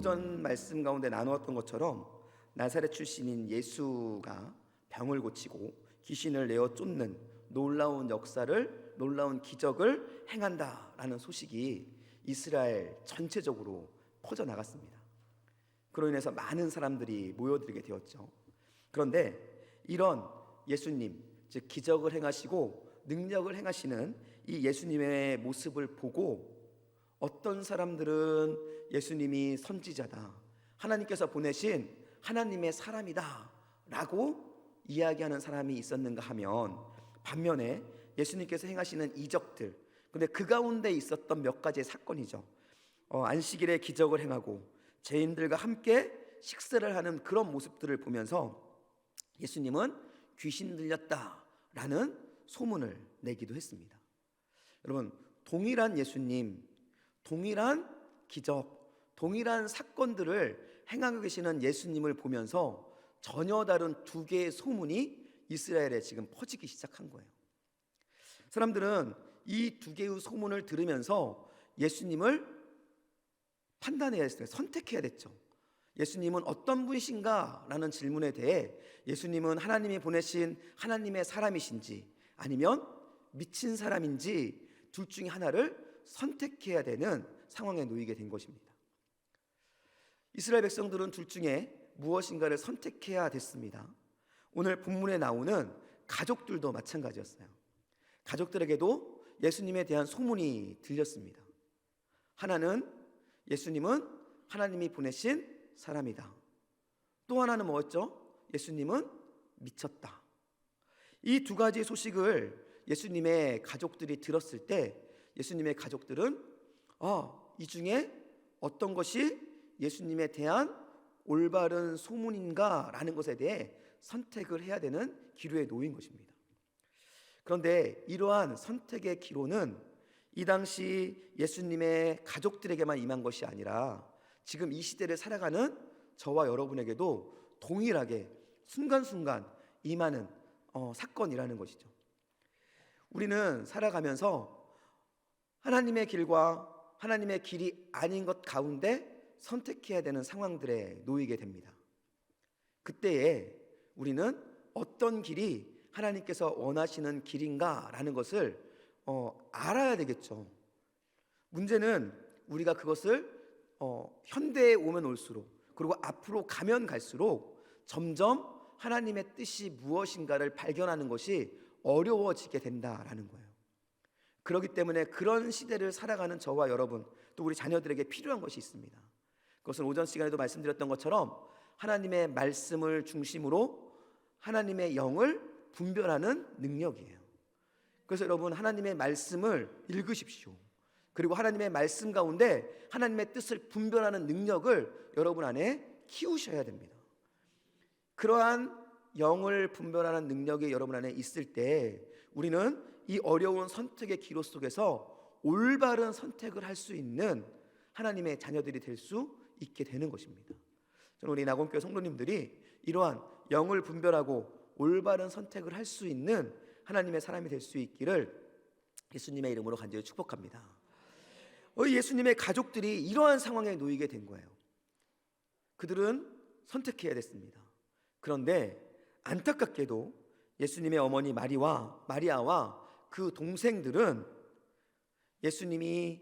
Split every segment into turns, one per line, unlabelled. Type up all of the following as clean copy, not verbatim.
오전 말씀 가운데 나누었던 것처럼 나사렛 출신인 예수가 병을 고치고 귀신을 내어 쫓는 놀라운 역사를, 놀라운 기적을 행한다라는 소식이 이스라엘 전체적으로 퍼져나갔습니다. 그로 인해서 많은 사람들이 모여들게 되었죠. 그런데 이런 예수님, 즉 기적을 행하시고 능력을 행하시는 이 예수님의 모습을 보고 어떤 사람들은 예수님이 선지자다, 하나님께서 보내신 하나님의 사람이다 라고 이야기하는 사람이 있었는가 하면, 반면에 예수님께서 행하시는 이적들, 근데 그 가운데 있었던 몇 가지의 사건이죠. 안식일에 기적을 행하고 죄인들과 함께 식사를 하는 그런 모습들을 보면서 예수님은 귀신 들렸다라는 소문을 내기도 했습니다. 여러분, 동일한 예수님, 동일한 기적, 동일한 사건들을 행하고 계시는 예수님을 보면서 전혀 다른 두 개의 소문이 이스라엘에 지금 퍼지기 시작한 거예요. 사람들은 이 두 개의 소문을 들으면서 예수님을 판단해야 했어요. 선택해야 됐죠. 예수님은 어떤 분이신가? 라는 질문에 대해 예수님은 하나님이 보내신 하나님의 사람이신지 아니면 미친 사람인지 둘 중에 하나를 선택해야 되는 상황에 놓이게 된 것입니다. 이스라엘 백성들은 둘 중에 무엇인가를 선택해야 됐습니다. 오늘 본문에 나오는 가족들도 마찬가지였어요. 가족들에게도 예수님에 대한 소문이 들렸습니다. 하나는 예수님은 하나님이 보내신 사람이다. 또 하나는 뭐였죠? 예수님은 미쳤다. 이 두 가지 소식을 예수님의 가족들이 들었을 때 예수님의 가족들은 이 중에 어떤 것이 예수님에 대한 올바른 소문인가 라는 것에 대해 선택을 해야 되는 기로에 놓인 것입니다. 그런데 이러한 선택의 기로는 이 당시 예수님의 가족들에게만 임한 것이 아니라 지금 이 시대를 살아가는 저와 여러분에게도 동일하게 순간순간 임하는 사건이라는 것이죠. 우리는 살아가면서 하나님의 길과 하나님의 길이 아닌 것 가운데 선택해야 되는 상황들에 놓이게 됩니다. 그때에 우리는 어떤 길이 하나님께서 원하시는 길인가라는 것을 알아야 되겠죠. 문제는 우리가 그것을 현대에 오면 올수록, 그리고 앞으로 가면 갈수록 점점 하나님의 뜻이 무엇인가를 발견하는 것이 어려워지게 된다라는 거예요. 그렇기 때문에 그런 시대를 살아가는 저와 여러분, 또 우리 자녀들에게 필요한 것이 있습니다. 그것은 오전 시간에도 말씀드렸던 것처럼 하나님의 말씀을 중심으로 하나님의 영을 분별하는 능력이에요. 그래서 여러분, 하나님의 말씀을 읽으십시오. 그리고 하나님의 말씀 가운데 하나님의 뜻을 분별하는 능력을 여러분 안에 키우셔야 됩니다. 그러한 영을 분별하는 능력이 여러분 안에 있을 때 우리는 이 어려운 선택의 기로 속에서 올바른 선택을 할 수 있는 하나님의 자녀들이 될 수 있게 되는 것입니다. 저는 우리 낙원교회 성도님들이 이러한 영을 분별하고 올바른 선택을 할 수 있는 하나님의 사람이 될 수 있기를 예수님의 이름으로 간절히 축복합니다. 예수님의 가족들이 이러한 상황에 놓이게 된 거예요. 그들은 선택해야 됐습니다. 그런데 안타깝게도 예수님의 어머니 마리아와 그 동생들은 예수님이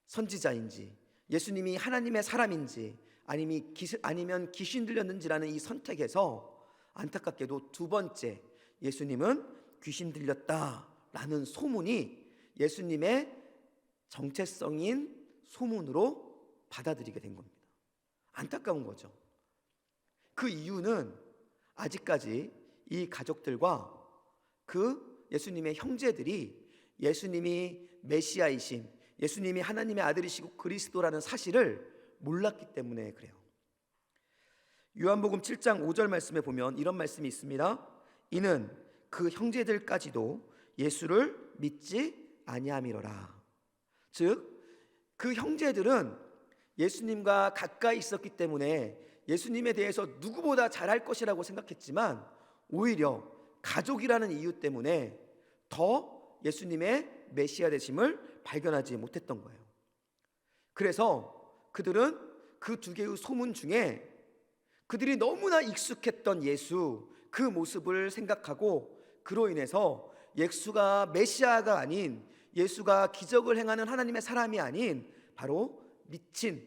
선지자인지, 예수님이 하나님의 사람인지, 아니면 귀신 들렸는지라는 이 선택에서 안타깝게도 두 번째, 예수님은 귀신 들렸다라는 소문이 예수님의 정체성인 소문으로 받아들이게 된 겁니다. 안타까운 거죠. 그 이유는 아직까지 이 가족들과 그 예수님의 형제들이 예수님이 메시아이신, 예수님이 하나님의 아들이시고 그리스도라는 사실을 몰랐기 때문에 그래요. 요한복음 7장 5절 말씀에 보면 이런 말씀이 있습니다. 이는 그 형제들까지도 예수를 믿지 아니함이로라. 즉 그 형제들은 예수님과 가까이 있었기 때문에 예수님에 대해서 누구보다 잘할 것이라고 생각했지만 오히려 가족이라는 이유 때문에 더 예수님의 메시아 되심을 발견하지 못했던 거예요. 그래서 그들은 그 두 개의 소문 중에 그들이 너무나 익숙했던 예수, 그 모습을 생각하고 그로 인해서 예수가 메시아가 아닌, 예수가 기적을 행하는 하나님의 사람이 아닌 바로 미친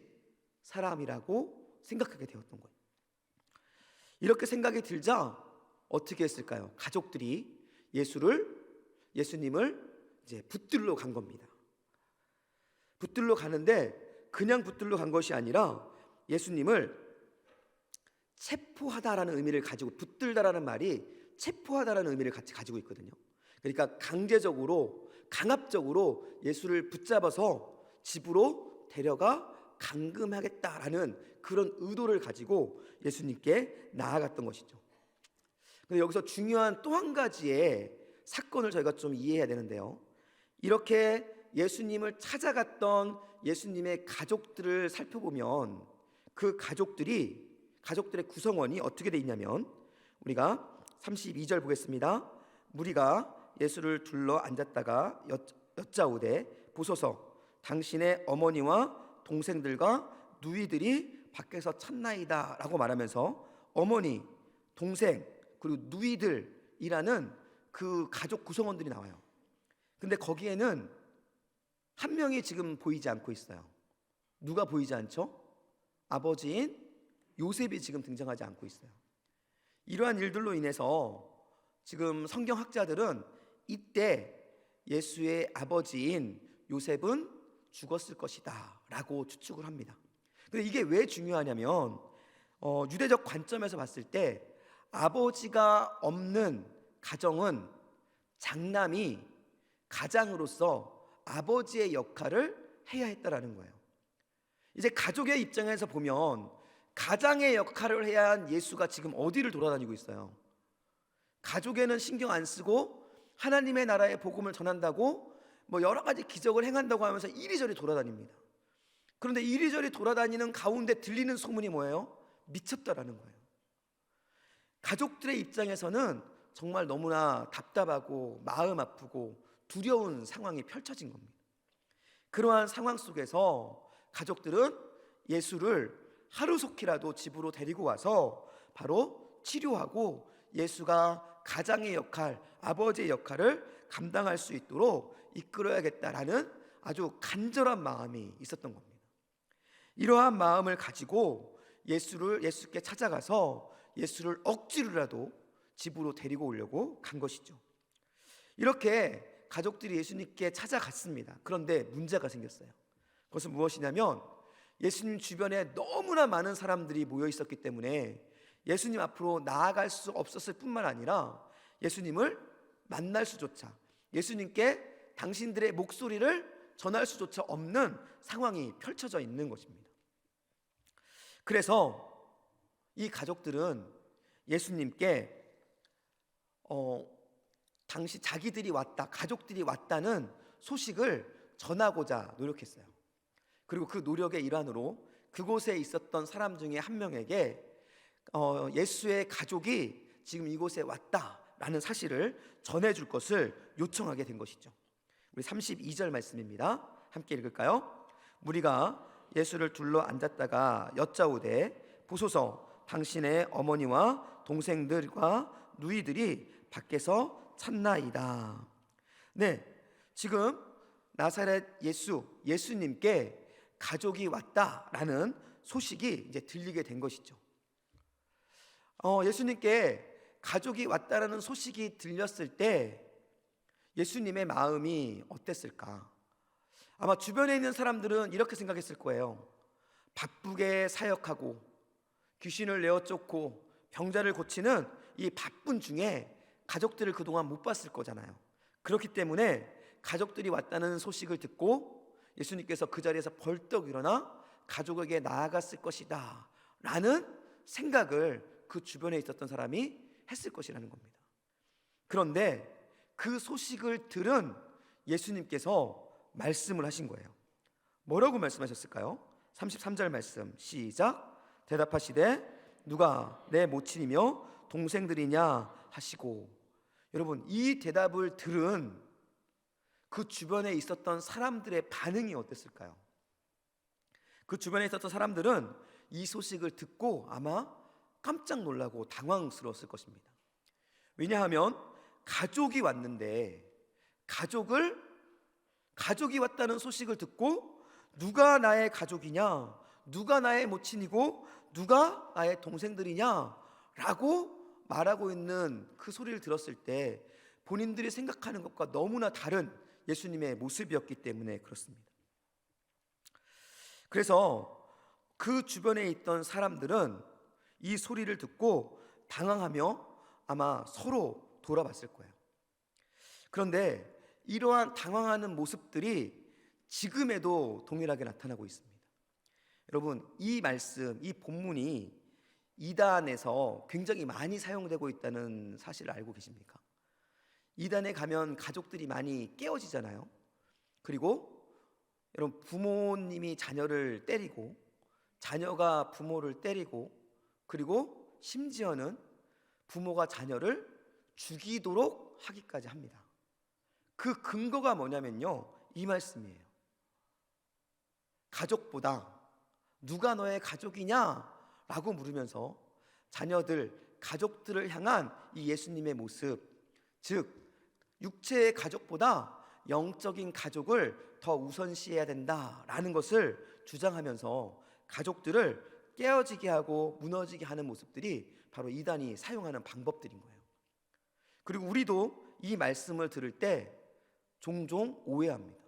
사람이라고 생각하게 되었던 거예요. 이렇게 생각이 들자 어떻게 했을까요? 가족들이 예수님을 이제 붙들러 간 겁니다. 붙들러 가는데 그냥 붙들러 간 것이 아니라 예수님을 체포하다라는 의미를 가지고, 붙들다라는 말이 체포하다라는 의미를 같이 가지고 있거든요. 그러니까 강제적으로, 강압적으로 예수를 붙잡아서 집으로 데려가 감금하겠다라는 그런 의도를 가지고 예수님께 나아갔던 것이죠. 근데 여기서 중요한 또 한 가지의 사건을 저희가 좀 이해해야 되는데요. 이렇게 예수님을 찾아갔던 예수님의 가족들을 살펴보면 그 가족들의 구성원이 어떻게 돼 있냐면, 우리가 32절 보겠습니다. 무리가 예수를 둘러 앉았다가 여짜오되 보소서, 당신의 어머니와 동생들과 누이들이 밖에서 찾나이다 라고 말하면서 어머니, 동생, 그리고 누이들이라는 그 가족 구성원들이 나와요. 근데 거기에는 한 명이 지금 보이지 않고 있어요. 누가 보이지 않죠? 아버지인 요셉이 지금 등장하지 않고 있어요. 이러한 일들로 인해서 지금 성경학자들은 이때 예수의 아버지인 요셉은 죽었을 것이다 라고 추측을 합니다. 근데 이게 왜 중요하냐면 유대적 관점에서 봤을 때 아버지가 없는 가정은 장남이 가장으로서 아버지의 역할을 해야 했다라는 거예요. 이제 가족의 입장에서 보면 가장의 역할을 해야 한 예수가 지금 어디를 돌아다니고 있어요? 가족에는 신경 안 쓰고 하나님의 나라의 복음을 전한다고 뭐 여러 가지 기적을 행한다고 하면서 이리저리 돌아다닙니다. 그런데 이리저리 돌아다니는 가운데 들리는 소문이 뭐예요? 미쳤다라는 거예요. 가족들의 입장에서는 정말 너무나 답답하고 마음 아프고 두려운 상황이 펼쳐진 겁니다. 그러한 상황 속에서 가족들은 예수를 하루속히라도 집으로 데리고 와서 바로 치료하고 예수가 가장의 역할, 아버지의 역할을 감당할 수 있도록 이끌어야겠다라는 아주 간절한 마음이 있었던 겁니다. 이러한 마음을 가지고 예수께 찾아가서 예수를 억지로라도 집으로 데리고 오려고 간 것이죠. 이렇게 가족들이 예수님께 찾아갔습니다. 그런데 문제가 생겼어요. 그것은 무엇이냐면 예수님 주변에 너무나 많은 사람들이 모여 있었기 때문에 예수님 앞으로 나아갈 수 없었을 뿐만 아니라 예수님을 만날 수조차, 예수님께 당신들의 목소리를 전할 수조차 없는 상황이 펼쳐져 있는 것입니다. 그래서 이 가족들은 예수님께 가족들이 왔다는 소식을 전하고자 노력했어요. 그리고 그 노력의 일환으로 그곳에 있었던 사람 중에 한 명에게 예수의 가족이 지금 이곳에 왔다라는 사실을 전해줄 것을 요청하게 된 것이죠. 우리 32절 말씀입니다. 함께 읽을까요? 무리가 예수를 둘러 앉았다가 여짜오되 보소서, 당신의 어머니와 동생들과 누이들이 밖에서 찾나이다. 네, 지금 나사렛 예수님께 가족이 왔다라는 소식이 이제 들리게 된 것이죠. 예수님께 가족이 왔다라는 소식이 들렸을 때 예수님의 마음이 어땠을까? 아마 주변에 있는 사람들은 이렇게 생각했을 거예요. 바쁘게 사역하고 귀신을 내어 쫓고 병자를 고치는 이 바쁜 중에 가족들을 그동안 못 봤을 거잖아요. 그렇기 때문에 가족들이 왔다는 소식을 듣고 예수님께서 그 자리에서 벌떡 일어나 가족에게 나아갔을 것이다 라는 생각을 그 주변에 있었던 사람이 했을 것이라는 겁니다. 그런데 그 소식을 들은 예수님께서 말씀을 하신 거예요. 뭐라고 말씀하셨을까요? 33절 말씀 시작. 대답하시되 누가 내 모친이며 동생들이냐 하시고. 여러분, 이 대답을 들은 그 주변에 있었던 사람들의 반응이 어땠을까요? 그 주변에 있었던 사람들은 이 소식을 듣고 아마 깜짝 놀라고 당황스러웠을 것입니다. 왜냐하면 가족이 왔는데 가족이 왔다는 소식을 듣고 누가 나의 가족이냐, 누가 나의 모친이고 누가 나의 동생들이냐 라고 말하고 있는 그 소리를 들었을 때 본인들이 생각하는 것과 너무나 다른 예수님의 모습이었기 때문에 그렇습니다. 그래서 그 주변에 있던 사람들은 이 소리를 듣고 당황하며 아마 서로 돌아봤을 거예요. 그런데 이러한 당황하는 모습들이 지금에도 동일하게 나타나고 있습니다. 여러분, 이 말씀, 이 본문이 이단에서 굉장히 많이 사용되고 있다는 사실을 알고 계십니까? 이단에 가면 가족들이 많이 깨어지잖아요. 그리고 여러분, 부모님이 자녀를 때리고 자녀가 부모를 때리고 그리고 심지어는 부모가 자녀를 죽이도록 하기까지 합니다. 그 근거가 뭐냐면요, 이 말씀이에요. 가족보다 누가 너의 가족이냐? 라고 물으면서 자녀들, 가족들을 향한 이 예수님의 모습, 즉 육체의 가족보다 영적인 가족을 더 우선시해야 된다라는 것을 주장하면서 가족들을 깨어지게 하고 무너지게 하는 모습들이 바로 이단이 사용하는 방법들인 거예요. 그리고 우리도 이 말씀을 들을 때 종종 오해합니다.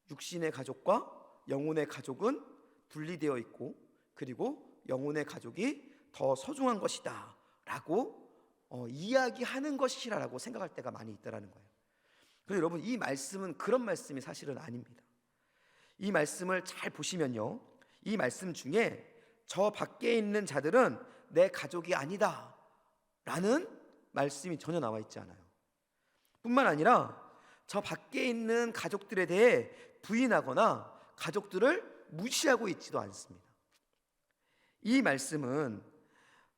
육신의 가족과 영혼의 가족은 분리되어 있고 그리고 영혼의 가족이 더 소중한 것이다 라고 이야기하는 것이라고 생각할 때가 많이 있다라는 거예요. 그래서 여러분, 이 말씀은 그런 말씀이 사실은 아닙니다. 이 말씀을 잘 보시면요, 이 말씀 중에 저 밖에 있는 자들은 내 가족이 아니다 라는 말씀이 전혀 나와 있지 않아요. 뿐만 아니라 저 밖에 있는 가족들에 대해 부인하거나 가족들을 무시하고 있지도 않습니다. 이 말씀은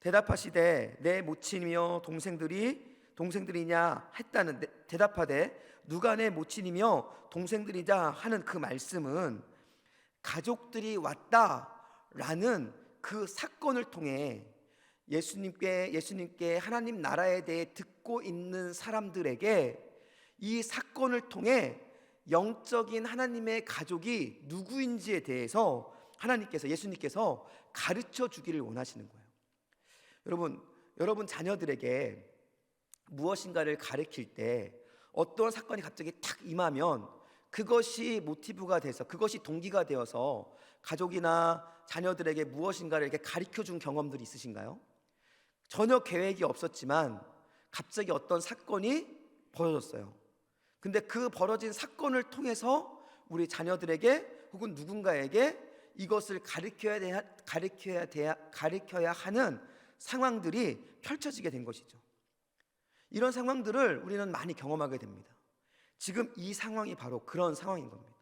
대답하시되 내 모친이며 동생들이냐 했다는 대답하되 누가 내 모친이며 동생들이냐 하는 그 말씀은 가족들이 왔다라는 그 사건을 통해 예수님께 하나님 나라에 대해 듣고 있는 사람들에게 이 사건을 통해 영적인 하나님의 가족이 누구인지에 대해서 예수님께서 가르쳐 주기를 원하시는 거예요. 여러분 자녀들에게 무엇인가를 가르칠 때 어떤 사건이 갑자기 탁 임하면 그것이 모티브가 돼서, 그것이 동기가 되어서 가족이나 자녀들에게 무엇인가를 이렇게 가르쳐 준 경험들이 있으신가요? 전혀 계획이 없었지만 갑자기 어떤 사건이 벌어졌어요. 근데 그 벌어진 사건을 통해서 우리 자녀들에게 혹은 누군가에게 이것을 가르쳐야 하는 상황들이 펼쳐지게 된 것이죠. 이런 상황들을 우리는 많이 경험하게 됩니다. 지금 이 상황이 바로 그런 상황인 겁니다.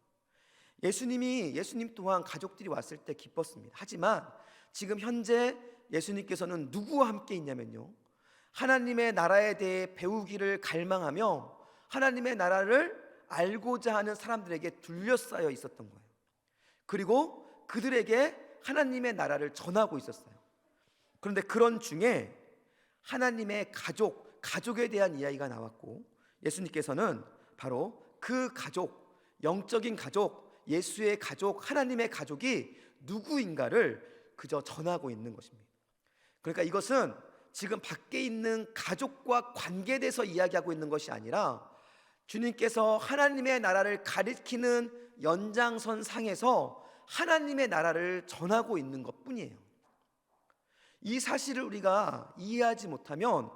예수님 또한 가족들이 왔을 때 기뻤습니다. 하지만 지금 현재 예수님께서는 누구와 함께 있냐면요, 하나님의 나라에 대해 배우기를 갈망하며 하나님의 나라를 알고자 하는 사람들에게 둘러싸여 있었던 거예요. 그리고 그들에게 하나님의 나라를 전하고 있었어요. 그런데 그런 중에 하나님의 가족에 대한 이야기가 나왔고, 예수님께서는 바로 그 가족, 영적인 가족, 예수의 가족, 하나님의 가족이 누구인가를 그저 전하고 있는 것입니다. 그러니까 이것은 지금 밖에 있는 가족과 관계돼서 이야기하고 있는 것이 아니라 주님께서 하나님의 나라를 가리키는 연장선 상에서 하나님의 나라를 전하고 있는 것뿐이에요. 이 사실을 우리가 이해하지 못하면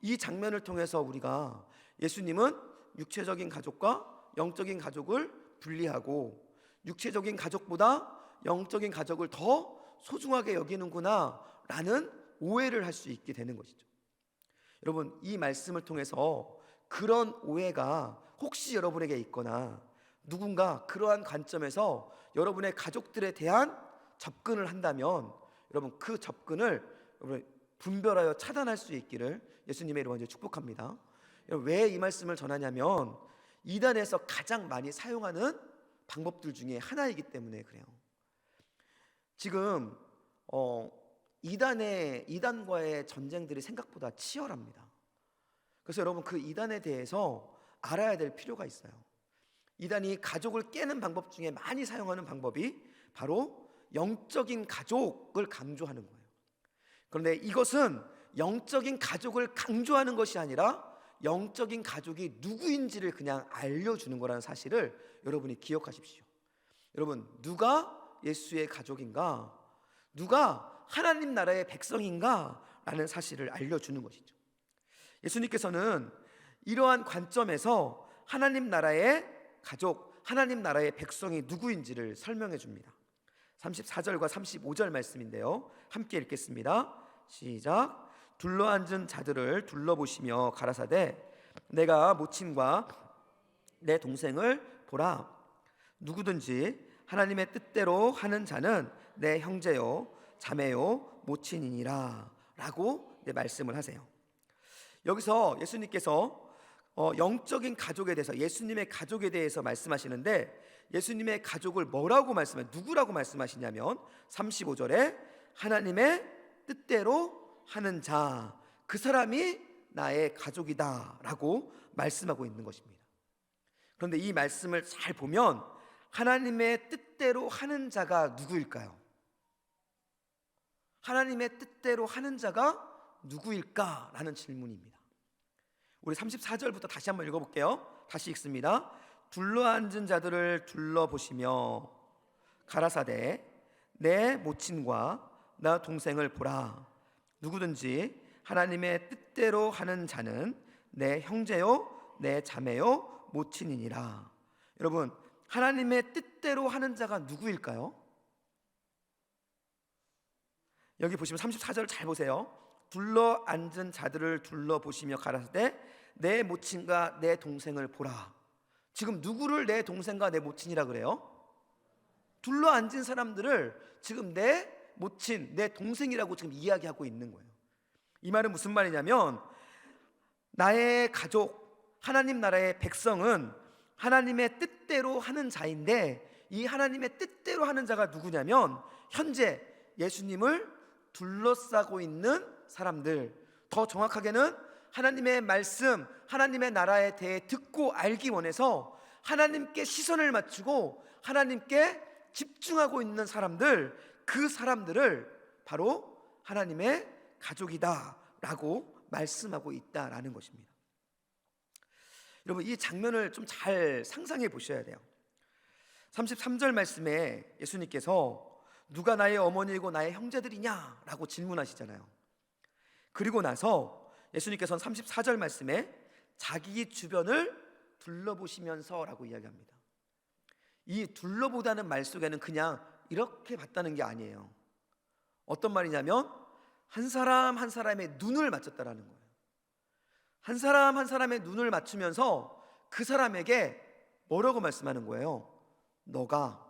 이 장면을 통해서 우리가 예수님은 육체적인 가족과 영적인 가족을 분리하고 육체적인 가족보다 영적인 가족을 더 소중하게 여기는구나 라는 오해를 할 수 있게 되는 것이죠. 여러분, 이 말씀을 통해서 그런 오해가 혹시 여러분에게 있거나 누군가 그러한 관점에서 여러분의 가족들에 대한 접근을 한다면 여러분, 그 접근을 분별하여 차단할 수 있기를 예수님의 이름으로 축복합니다. 왜 이 말씀을 전하냐면 이단에서 가장 많이 사용하는 방법들 중에 하나이기 때문에 그래요. 지금 이단과의 전쟁들이 생각보다 치열합니다. 그래서 여러분, 그 이단에 대해서 알아야 될 필요가 있어요. 이단이 가족을 깨는 방법 중에 많이 사용하는 방법이 바로 영적인 가족을 강조하는 거예요. 그런데 이것은 영적인 가족을 강조하는 것이 아니라 영적인 가족이 누구인지를 그냥 알려주는 거라는 사실을 여러분이 기억하십시오. 여러분, 누가 예수의 가족인가? 누가 하나님 나라의 백성인가? 라는 사실을 알려주는 것이죠. 예수님께서는 이러한 관점에서 하나님 나라의 가족, 하나님 나라의 백성이 누구인지를 설명해 줍니다. 34절과 35절 말씀인데요, 함께 읽겠습니다. 시작. 둘러앉은 자들을 둘러보시며 가라사대 내가 모친과 내 동생을 보라. 누구든지 하나님의 뜻대로 하는 자는 내 형제요 자매요 모친이니라 라고 말씀을 하세요. 여기서 예수님께서 영적인 가족에 대해서, 예수님의 가족에 대해서 말씀하시는데, 예수님의 가족을 뭐라고 누구라고 말씀하시냐면 35절에 하나님의 뜻대로 하는 자, 그 사람이 나의 가족이다 라고 말씀하고 있는 것입니다. 그런데 이 말씀을 잘 보면 하나님의 뜻대로 하는 자가 누구일까요? 하나님의 뜻대로 하는 자가 누구일까? 라는 질문입니다. 우리 34절부터 다시 한번 읽어볼게요. 다시 읽습니다. 둘러앉은 자들을 둘러보시며 가라사대 내 모친과 나 동생을 보라. 누구든지 하나님의 뜻대로 하는 자는 내 형제요 내 자매요 모친이니라. 여러분, 하나님의 뜻대로 하는 자가 누구일까요? 여기 보시면 34절을 잘 보세요. 둘러앉은 자들을 둘러보시며 가라사대 내 모친과 내 동생을 보라. 지금 누구를 내 동생과 내 모친이라 그래요? 둘러앉은 사람들을 지금 내 모친, 내 동생이라고 지금 이야기하고 있는 거예요. 이 말은 무슨 말이냐면, 나의 가족, 하나님 나라의 백성은 하나님의 뜻대로 하는 자인데, 이 하나님의 뜻대로 하는 자가 누구냐면 현재 예수님을 둘러싸고 있는 사람들, 더 정확하게는 하나님의 말씀, 하나님의 나라에 대해 듣고 알기 원해서 하나님께 시선을 맞추고 하나님께 집중하고 있는 사람들, 그 사람들을 바로 하나님의 가족이다 라고 말씀하고 있다라는 것입니다. 여러분, 이 장면을 좀 잘 상상해 보셔야 돼요. 33절 말씀에 예수님께서 누가 나의 어머니이고 나의 형제들이냐 라고 질문하시잖아요. 그리고 나서 예수님께서는 34절 말씀에 자기 주변을 둘러보시면서 라고 이야기합니다. 이 둘러보다는 말 속에는 그냥 이렇게 봤다는 게 아니에요. 어떤 말이냐면 한 사람 한 사람의 눈을 맞췄다라는 거예요. 한 사람 한 사람의 눈을 맞추면서 그 사람에게 뭐라고 말씀하는 거예요? 너가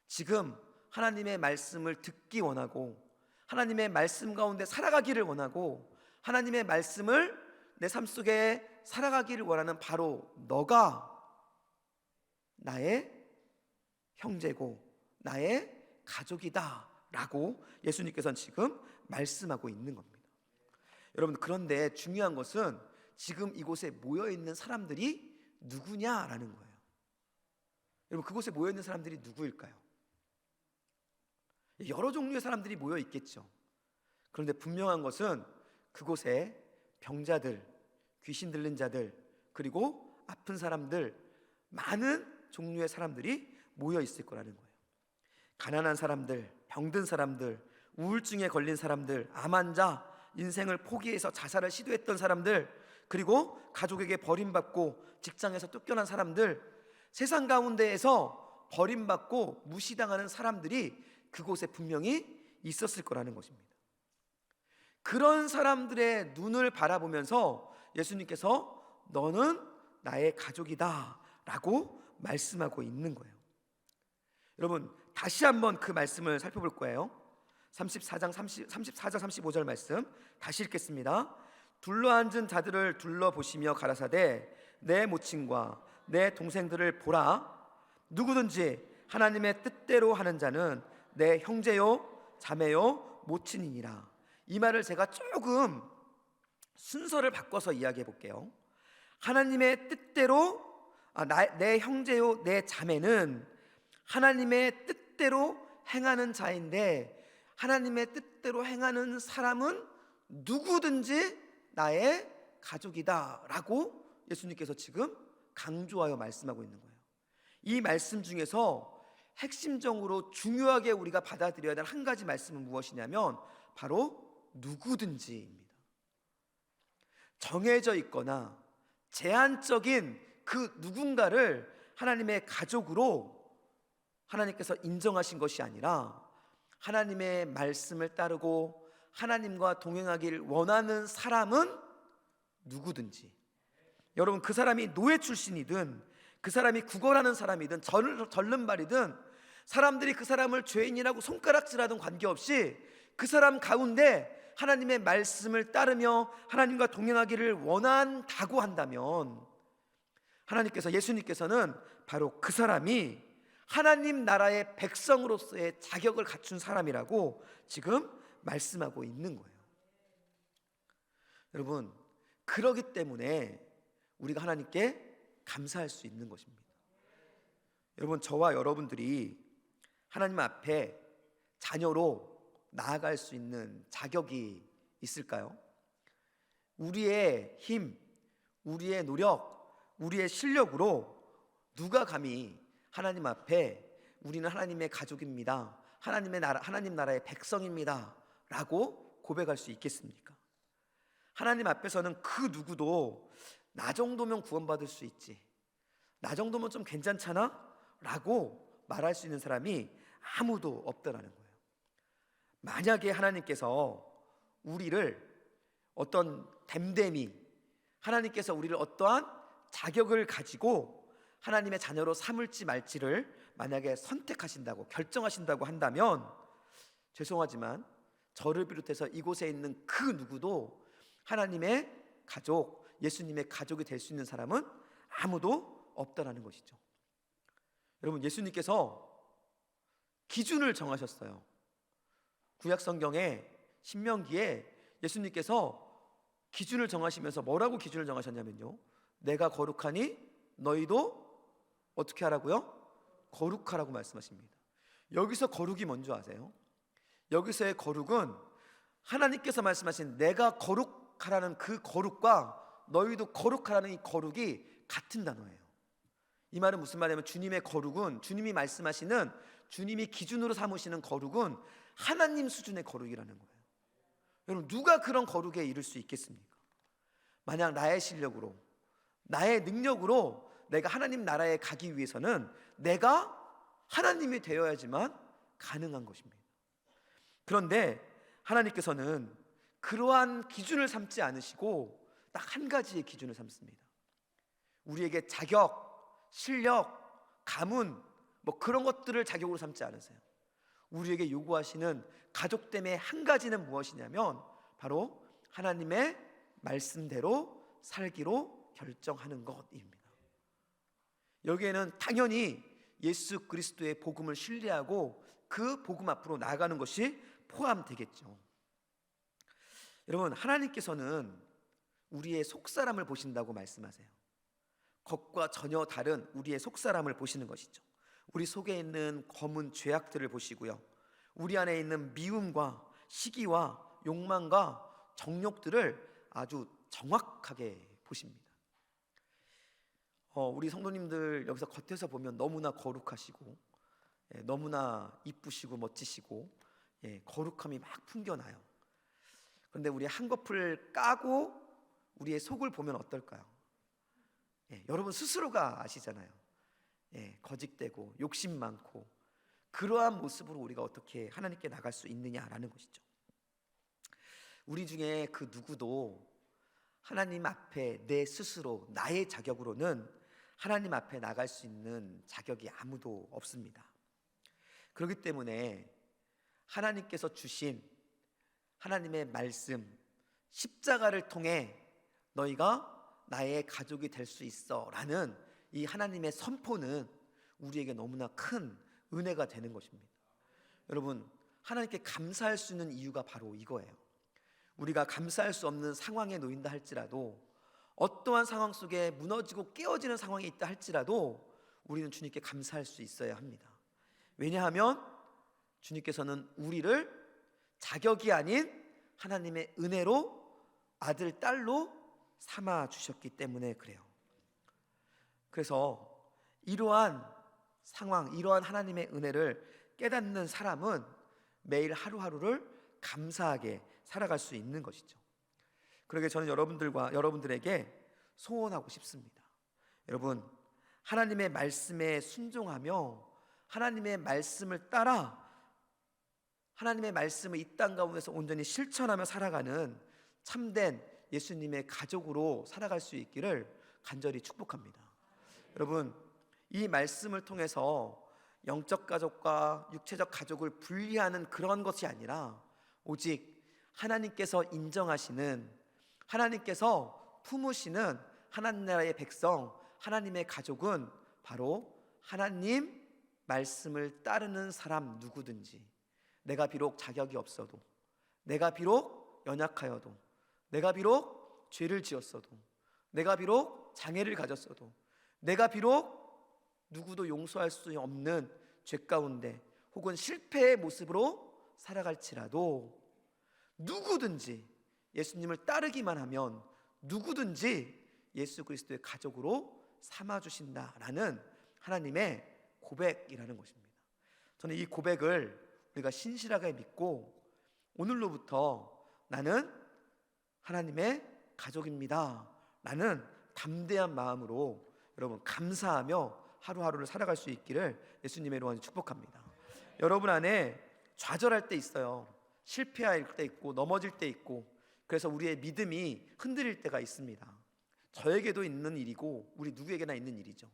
지금 하나님의 말씀을 듣기 원하고 하나님의 말씀 가운데 살아가기를 원하고 하나님의 말씀을 내 삶 속에 살아가기를 원하는 바로 너가 나의 형제고 나의 가족이다 라고 예수님께서는 지금 말씀하고 있는 겁니다. 여러분, 그런데 중요한 것은 지금 이곳에 모여있는 사람들이 누구냐라는 거예요. 여러분, 그곳에 모여있는 사람들이 누구일까요? 여러 종류의 사람들이 모여 있겠죠. 그런데 분명한 것은 그곳에 병자들, 귀신 들린 자들, 그리고 아픈 사람들, 많은 종류의 사람들이 모여 있을 거라는 거예요. 가난한 사람들, 병든 사람들, 우울증에 걸린 사람들, 암 환자, 인생을 포기해서 자살을 시도했던 사람들, 그리고 가족에게 버림받고 직장에서 쫓겨난 사람들, 세상 가운데에서 버림받고 무시당하는 사람들이 그곳에 분명히 있었을 거라는 것입니다. 그런 사람들의 눈을 바라보면서 예수님께서 너는 나의 가족이다 라고 말씀하고 있는 거예요. 여러분, 다시 한번 그 말씀을 살펴볼 거예요. 34장 35절 말씀 다시 읽겠습니다. 둘러앉은 자들을 둘러보시며 가라사대 내 모친과 내 동생들을 보라. 누구든지 하나님의 뜻대로 하는 자는 내 형제요 자매요 모친이니라. 이 말을 제가 조금 순서를 바꿔서 이야기해 볼게요. 하나님의 뜻대로 내 형제요 내 자매는 하나님의 뜻대로 행하는 자인데, 하나님의 뜻대로 행하는 사람은 누구든지 나의 가족이다 라고 예수님께서 지금 강조하여 말씀하고 있는 거예요. 이 말씀 중에서 핵심적으로 중요하게 우리가 받아들여야 될 한 가지 말씀은 무엇이냐면 바로 누구든지입니다. 정해져 있거나 제한적인 그 누군가를 하나님의 가족으로 하나님께서 인정하신 것이 아니라 하나님의 말씀을 따르고 하나님과 동행하길 원하는 사람은 누구든지, 여러분 그 사람이 노예 출신이든 그 사람이 구걸하는 사람이든 절름발이든 사람들이 그 사람을 죄인이라고 손가락질하든 관계없이 그 사람 가운데 하나님의 말씀을 따르며 하나님과 동행하기를 원한다고 한다면 하나님께서, 예수님께서는 바로 그 사람이 하나님 나라의 백성으로서의 자격을 갖춘 사람이라고 지금 말씀하고 있는 거예요. 여러분, 그러기 때문에 우리가 하나님께 감사할 수 있는 것입니다. 여러분, 저와 여러분들이 하나님 앞에 자녀로 나아갈 수 있는 자격이 있을까요? 우리의 힘, 우리의 노력, 우리의 실력으로 누가 감히 하나님 앞에 우리는 하나님의 가족입니다, 하나님 나라의 백성입니다 라고 고백할 수 있겠습니까? 하나님 앞에서는 그 누구도 나 정도면 구원받을 수 있지, 나 정도면 좀 괜찮잖아 라고 말할 수 있는 사람이 아무도 없다라는 거예요. 만약에 하나님께서 우리를 어떤 됨됨이, 하나님께서 우리를 어떠한 자격을 가지고 하나님의 자녀로 삼을지 말지를 만약에 선택하신다고, 결정하신다고 한다면 죄송하지만 저를 비롯해서 이곳에 있는 그 누구도 하나님의 가족, 예수님의 가족이 될 수 있는 사람은 아무도 없다라는 것이죠. 여러분, 예수님께서 기준을 정하셨어요. 구약 성경에 신명기에 예수님께서 기준을 정하시면서 뭐라고 기준을 정하셨냐면요, 내가 거룩하니 너희도 어떻게 하라고요? 거룩하라고 말씀하십니다. 여기서 거룩이 뭔지 아세요? 여기서의 거룩은 하나님께서 말씀하신 내가 거룩하라는 그 거룩과 너희도 거룩하라는 이 거룩이 같은 단어예요. 이 말은 무슨 말이냐면 주님의 거룩은, 주님이 말씀하시는, 주님이 기준으로 삼으시는 거룩은 하나님 수준의 거룩이라는 거예요. 여러분, 누가 그런 거룩에 이를 수 있겠습니까? 만약 나의 실력으로, 나의 능력으로 내가 하나님 나라에 가기 위해서는 내가 하나님이 되어야지만 가능한 것입니다. 그런데 하나님께서는 그러한 기준을 삼지 않으시고 딱 한 가지의 기준을 삼습니다. 우리에게 자격, 실력, 가문 뭐 그런 것들을 자격으로 삼지 않으세요. 우리에게 요구하시는 가족됨의 한 가지는 무엇이냐면 바로 하나님의 말씀대로 살기로 결정하는 것입니다. 여기에는 당연히 예수 그리스도의 복음을 신뢰하고 그 복음 앞으로 나아가는 것이 포함되겠죠. 여러분, 하나님께서는 우리의 속사람을 보신다고 말씀하세요. 겉과 전혀 다른 우리의 속사람을 보시는 것이죠. 우리 속에 있는 검은 죄악들을 보시고요, 우리 안에 있는 미움과 시기와 욕망과 정욕들을 아주 정확하게 보십니다. 우리 성도님들 여기서 겉에서 보면 너무나 거룩하시고 너무나 이쁘시고 멋지시고 거룩함이 막 풍겨나요. 그런데 우리 한꺼풀 까고 우리의 속을 보면 어떨까요? 여러분 스스로가 아시잖아요. 거짓되고 욕심 많고 그러한 모습으로 우리가 어떻게 하나님께 나갈 수 있느냐라는 것이죠. 우리 중에 그 누구도 하나님 앞에 내 스스로 나의 자격으로는 하나님 앞에 나갈 수 있는 자격이 아무도 없습니다. 그렇기 때문에 하나님께서 주신 하나님의 말씀, 십자가를 통해 너희가 나의 가족이 될 수 있어 라는 이 하나님의 선포는 우리에게 너무나 큰 은혜가 되는 것입니다. 여러분, 하나님께 감사할 수 있는 이유가 바로 이거예요. 우리가 감사할 수 없는 상황에 놓인다 할지라도, 어떠한 상황 속에 무너지고 깨어지는 상황이 있다 할지라도 우리는 주님께 감사할 수 있어야 합니다. 왜냐하면 주님께서는 우리를 자격이 아닌 하나님의 은혜로 아들, 딸로 삼아 주셨기 때문에 그래요. 그래서 이러한 상황, 이러한 하나님의 은혜를 깨닫는 사람은 매일 하루하루를 감사하게 살아갈 수 있는 것이죠. 그러게 저는 여러분들에게 소원하고 싶습니다. 여러분, 하나님의 말씀에 순종하며 하나님의 말씀을 따라 하나님의 말씀을 이 땅 가운데서 온전히 실천하며 살아가는 참된 예수님의 가족으로 살아갈 수 있기를 간절히 축복합니다. 여러분, 이 말씀을 통해서 영적 가족과 육체적 가족을 분리하는 그런 것이 아니라 오직 하나님께서 인정하시는, 하나님께서 품으시는 하나님 나라의 백성, 하나님의 가족은 바로 하나님 말씀을 따르는 사람 누구든지, 내가 비록 자격이 없어도, 내가 비록 연약하여도, 내가 비록 죄를 지었어도, 내가 비록 장애를 가졌어도, 내가 비록 누구도 용서할 수 없는 죄 가운데 혹은 실패의 모습으로 살아갈지라도 누구든지 예수님을 따르기만 하면 누구든지 예수 그리스도의 가족으로 삼아주신다라는 하나님의 고백이라는 것입니다. 저는 이 고백을 우리가 신실하게 믿고 오늘로부터 나는 하나님의 가족입니다 라는 담대한 마음으로 여러분 감사하며 하루하루를 살아갈 수 있기를 예수님의 이름으로 축복합니다. 여러분 안에 좌절할 때 있어요. 실패할 때 있고 넘어질 때 있고, 그래서 우리의 믿음이 흔들릴 때가 있습니다. 저에게도 있는 일이고 우리 누구에게나 있는 일이죠.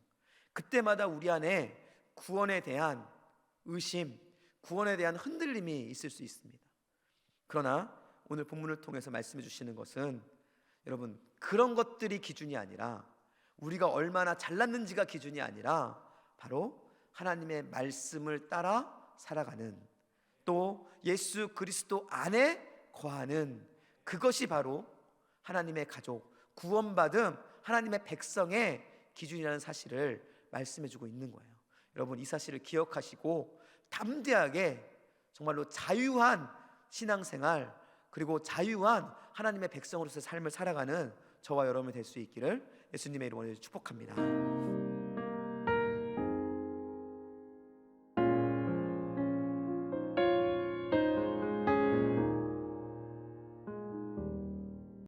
그때마다 우리 안에 구원에 대한 의심, 구원에 대한 흔들림이 있을 수 있습니다. 그러나 오늘 본문을 통해서 말씀해 주시는 것은 여러분, 그런 것들이 기준이 아니라, 우리가 얼마나 잘났는지가 기준이 아니라 바로 하나님의 말씀을 따라 살아가는, 또 예수 그리스도 안에 거하는 그것이 바로 하나님의 가족, 구원받은 하나님의 백성의 기준이라는 사실을 말씀해 주고 있는 거예요. 여러분, 이 사실을 기억하시고 담대하게 정말로 자유한 신앙생활, 그리고 자유한 하나님의 백성으로서의 삶을 살아가는 저와 여러분이 될 수 있기를 예수님의 이름으로 축복합니다.